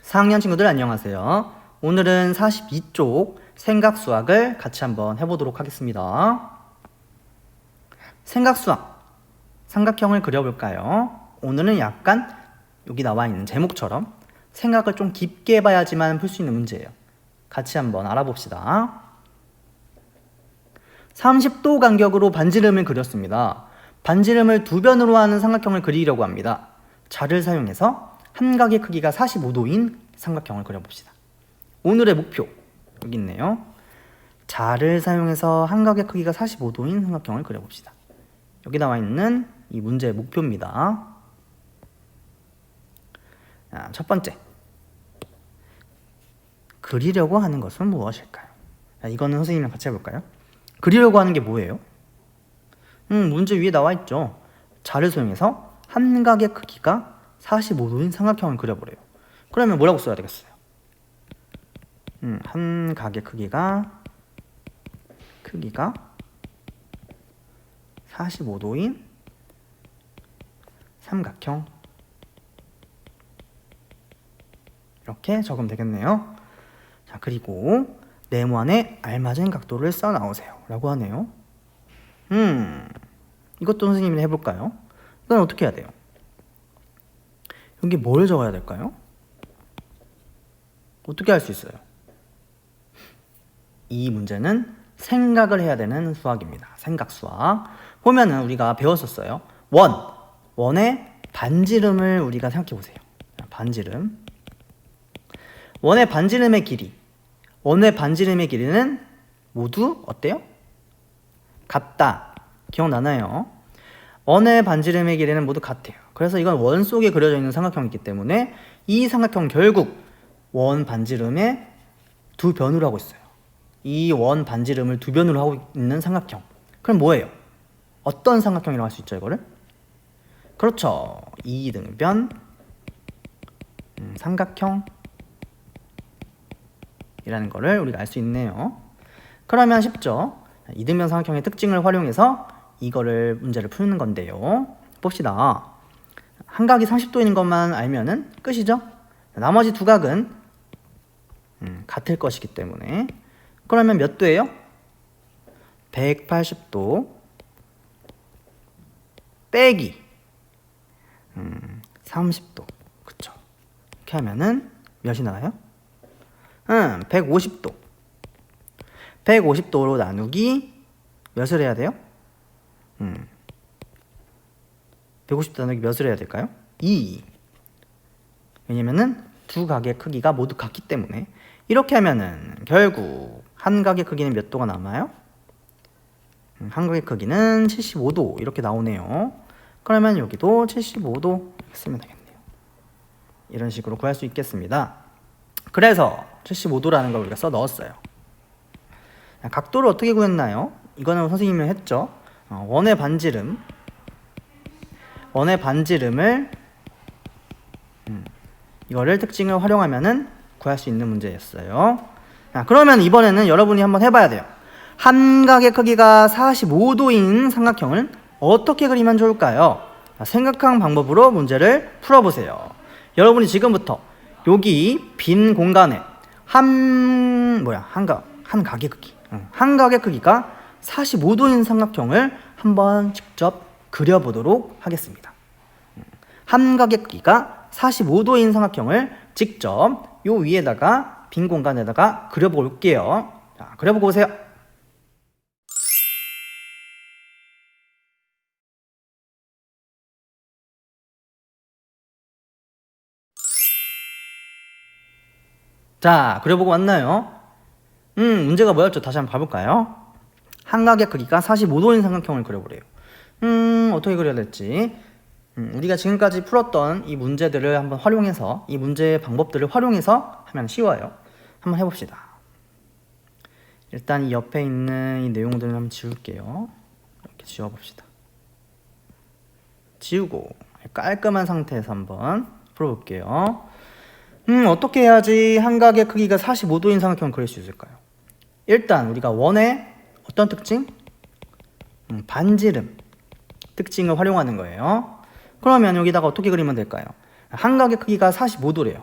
4학년 친구들 안녕하세요. 오늘은 42쪽 생각수학을 같이 한번 해보도록 하겠습니다. 생각수학, 삼각형을 그려볼까요? 오늘은 약간 여기 나와 있는 제목처럼 생각을 좀 깊게 해봐야지만 풀 수 있는 문제예요. 같이 한번 알아봅시다. 30도 간격으로 반지름을 그렸습니다. 반지름을 두 변으로 하는 삼각형을 그리려고 합니다. 자를 사용해서 한 각의 크기가 45도인 삼각형을 그려봅시다. 오늘의 목표, 여기 있네요. 자를 사용해서 한 각의 크기가 45도인 삼각형을 그려봅시다. 여기 나와 있는 이 문제의 목표입니다. 첫 번째, 그리려고 하는 것은 무엇일까요? 이거는 선생님이랑 같이 해볼까요? 그리려고 하는 게 뭐예요? 문제 위에 나와 있죠. 자를 사용해서 한 각의 크기가 45도인 삼각형을 그려보래요. 그러면 뭐라고 써야 되겠어요? 한 각의 크기가 45도인 삼각형, 이렇게 적으면 되겠네요. 자, 그리고 네모안에 알맞은 각도를 써 나오세요 라고 하네요. 이것도 선생님이 해볼까요? 이건 어떻게 해야 돼요? 여기 뭘 적어야 될까요? 어떻게 할 수 있어요? 이 문제는 생각을 해야 되는 수학입니다. 생각 수학. 보면은 우리가 배웠었어요. 원의 반지름을 우리가 생각해 보세요. 반지름. 원의 반지름의 길이는 모두 어때요? 같다. 기억나나요? 원의 반지름의 길이는 모두 같아요. 그래서 이건 원 속에 그려져 있는 삼각형이기 때문에 이 삼각형 결국 원 반지름의 두 변으로 하고 있어요. 이 원 반지름을 두 변으로 하고 있는 삼각형. 그럼 뭐예요? 어떤 삼각형이라고 할 수 있죠, 이거를? 그렇죠. 이등변 삼각형 이라는 거를 우리가 알 수 있네요. 그러면 쉽죠? 이등변 삼각형의 특징을 활용해서 이거를 문제를 푸는 건데요. 봅시다. 한 각이 30도인 것만 알면은 끝이죠? 나머지 두 각은 같을 것이기 때문에, 그러면 몇 도예요? 180도 빼기 30도. 그쵸? 이렇게 하면은 몇이 나와요? 150도. 150도로 나누기 몇을 해야 돼요? 150도 나누기 몇을 해야 될까요? 2. 왜냐면은 두 각의 크기가 모두 같기 때문에. 이렇게 하면은 결국 한 각의 크기는 몇 도가 남아요? 한 각의 크기는 75도 이렇게 나오네요. 그러면 여기도 75도 쓰면 되겠네요. 이런 식으로 구할 수 있겠습니다. 그래서 75도라는 걸 우리가 써 넣었어요. 각도를 어떻게 구했나요? 이거는 선생님이 했죠. 원의 반지름을 이거를 특징을 활용하면은 구할 수 있는 문제였어요. 그러면 이번에는 여러분이 한번 해봐야 돼요. 한 각의 크기가 45도인 삼각형을 어떻게 그리면 좋을까요? 생각한 방법으로 문제를 풀어보세요. 여러분이 지금부터 여기 빈 공간에 한 각의 크기가 45도인 삼각형을 한번 직접 그려보도록 하겠습니다. 한 각의 크기가 45도인 삼각형을 직접 요 위에다가 빈 공간에다가 그려볼게요. 자, 그려보고 오세요. 자, 그려보고 왔나요? 문제가 뭐였죠? 다시 한번 봐볼까요? 한 각의 크기가 45도인 삼각형을 그려보래요. 어떻게 그려야 될지. 우리가 지금까지 풀었던 이 문제들을 한번 활용해서, 이 문제의 방법들을 활용해서 하면 쉬워요. 한번 해봅시다. 일단 이 옆에 있는 이 내용들을 한번 지울게요. 이렇게 지워봅시다. 지우고 깔끔한 상태에서 한번 풀어볼게요. 어떻게 해야지 한 각의 크기가 45도인 삼각형을 그릴 수 있을까요? 일단 우리가 원의 어떤 특징? 반지름 특징을 활용하는 거예요. 그러면 여기다가 어떻게 그리면 될까요? 한각의 크기가 45도래요.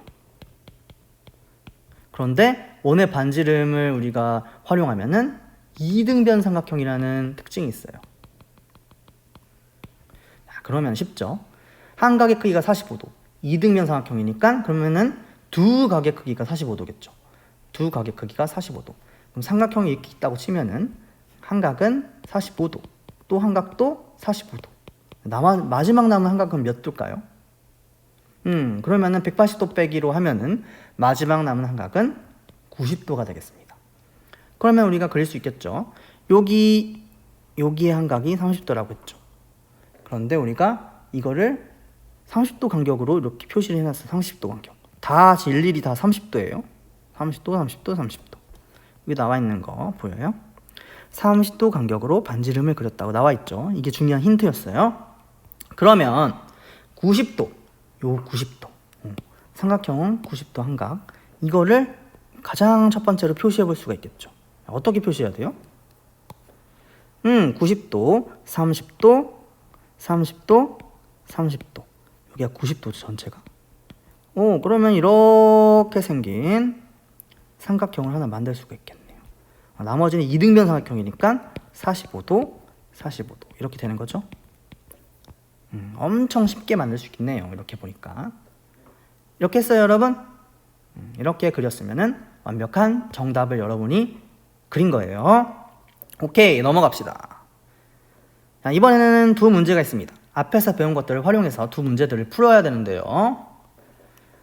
그런데 원의 반지름을 우리가 활용하면은 이등변 삼각형이라는 특징이 있어요. 그러면 쉽죠? 한각의 크기가 45도, 이등변 삼각형이니까 그러면은 두 각의 크기가 45도겠죠. 두 각의 크기가 45도. 그럼 삼각형이 이렇게 있다고 치면은 한각은 45도, 또 한각도 45도. 마지막 남은 한각은 몇 도일까요? 그러면은 180도 빼기로 하면은 마지막 남은 한각은 90도가 되겠습니다. 그러면 우리가 그릴 수 있겠죠. 여기의 한각이 30도라고 했죠. 그런데 우리가 이거를 30도 간격으로 이렇게 표시를 해놨어요. 30도 간격. 다 일일이 다 30도예요. 30도, 30도, 30도. 여기 나와 있는 거 보여요? 30도 간격으로 반지름을 그렸다고 나와 있죠. 이게 중요한 힌트였어요. 그러면 90도, 요 90도, 삼각형 90도 한각, 이거를 가장 첫 번째로 표시해 볼 수가 있겠죠. 어떻게 표시해야 돼요? 90도, 30도, 30도, 30도. 여기가 90도죠, 전체가. 그러면 이렇게 생긴 삼각형을 하나 만들 수가 있겠네요. 나머지는 이등변 삼각형이니까 45도, 45도 이렇게 되는 거죠. 엄청 쉽게 만들 수 있겠네요. 이렇게 보니까. 이렇게 했어요, 여러분? 이렇게 그렸으면은 완벽한 정답을 여러분이 그린 거예요. 오케이, 넘어갑시다. 자, 이번에는 두 문제가 있습니다. 앞에서 배운 것들을 활용해서 두 문제들을 풀어야 되는데요.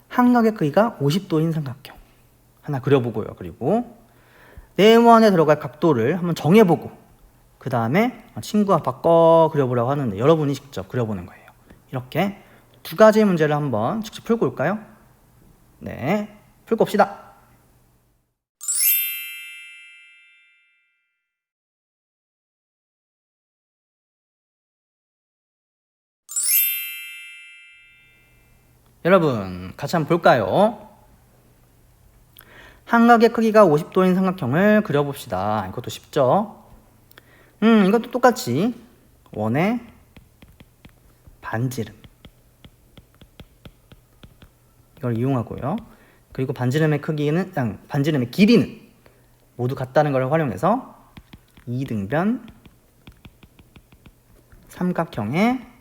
한각의 크기가 50도인 삼각형 하나 그려보고요. 그리고 네모안에 들어갈 각도를 한번 정해보고 그 다음에 친구와 바꿔 그려보라고 하는데 여러분이 직접 그려보는 거예요. 이렇게 두 가지 문제를 한번 직접 풀고 올까요? 네, 풀고 옵시다. 여러분 같이 한번 볼까요? 한각의 크기가 50도인 삼각형을 그려봅시다. 이것도 쉽죠? 이것도 똑같이 원의 반지름 이걸 이용하고요. 그리고 반지름의 길이는 모두 같다는 걸 활용해서 이등변 삼각형의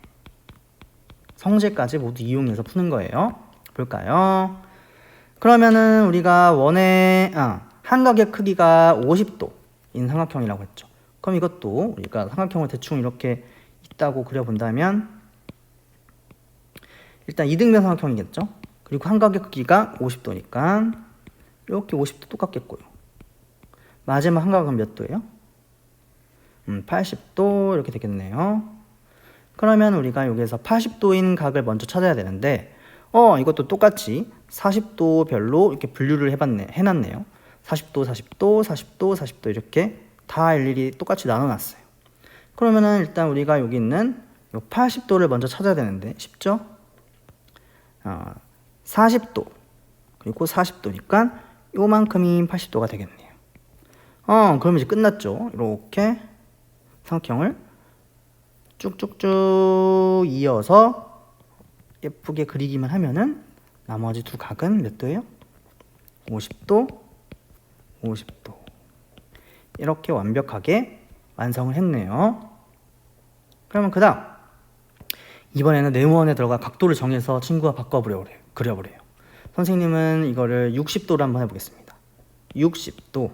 성질까지 모두 이용해서 푸는 거예요. 볼까요? 그러면은 우리가 한각의 크기가 50도인 삼각형이라고 했죠. 그럼 이것도 우리가 삼각형을 대충 이렇게 있다고 그려본다면 일단 이등변 삼각형이겠죠. 그리고 한각의 크기가 50도니까 이렇게 50도 똑같겠고요. 마지막 한각은 몇 도예요? 80도 이렇게 되겠네요. 그러면 우리가 여기서 80도인 각을 먼저 찾아야 되는데 이것도 똑같이 40도 별로 이렇게 분류를 해놨네요. 40도, 40도, 40도, 40도 이렇게 다 일일이 똑같이 나눠놨어요. 그러면은 일단 우리가 여기 있는 80도를 먼저 찾아야 되는데 쉽죠? 40도 그리고 40도니까 요만큼이 80도가 되겠네요. 그럼 이제 끝났죠. 이렇게 삼각형을 쭉쭉쭉 이어서 예쁘게 그리기만 하면은 나머지 두 각은 몇 도예요? 50도, 50도. 이렇게 완벽하게 완성을 했네요. 그러면 그 다음 이번에는 네모안에 들어가 각도를 정해서 친구와 그려보래요. 선생님은 이거를 60도로 한번 해보겠습니다. 60도.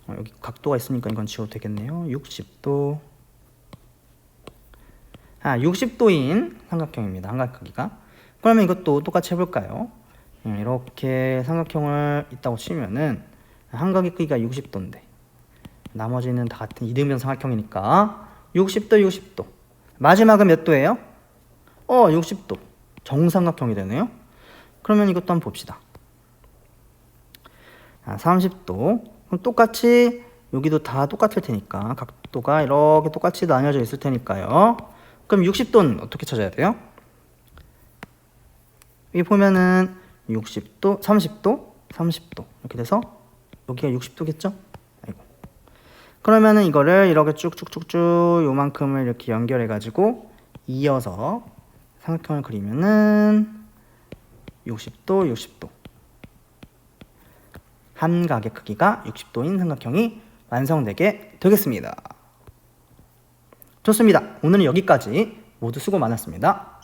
여기 각도가 있으니까 이건 지워도 되겠네요. 60도. 60도인 삼각형입니다. 한각 크기가. 그러면 이것도 똑같이 해볼까요? 이렇게 삼각형을 있다고 치면은 한각의 크기가 60도인데 나머지는 다 같은 이등변 삼각형이니까 60도, 60도. 마지막은 몇 도예요? 60도. 정삼각형이 되네요. 그러면 이것도 한번 봅시다. 30도. 그럼 똑같이 여기도 다 똑같을 테니까 각도가 이렇게 똑같이 나뉘어져 있을 테니까요. 그럼 60도는 어떻게 찾아야 돼요? 여기 보면은 60도, 30도, 30도 이렇게 돼서 여기가 60도겠죠? 아이고. 그러면은 이거를 이렇게 쭉쭉쭉쭉 요만큼을 이렇게 연결해 가지고 이어서 삼각형을 그리면은 60도 60도 한 각의 크기가 60도인 삼각형이 완성되게 되겠습니다. 좋습니다. 오늘은 여기까지. 모두 수고 많았습니다.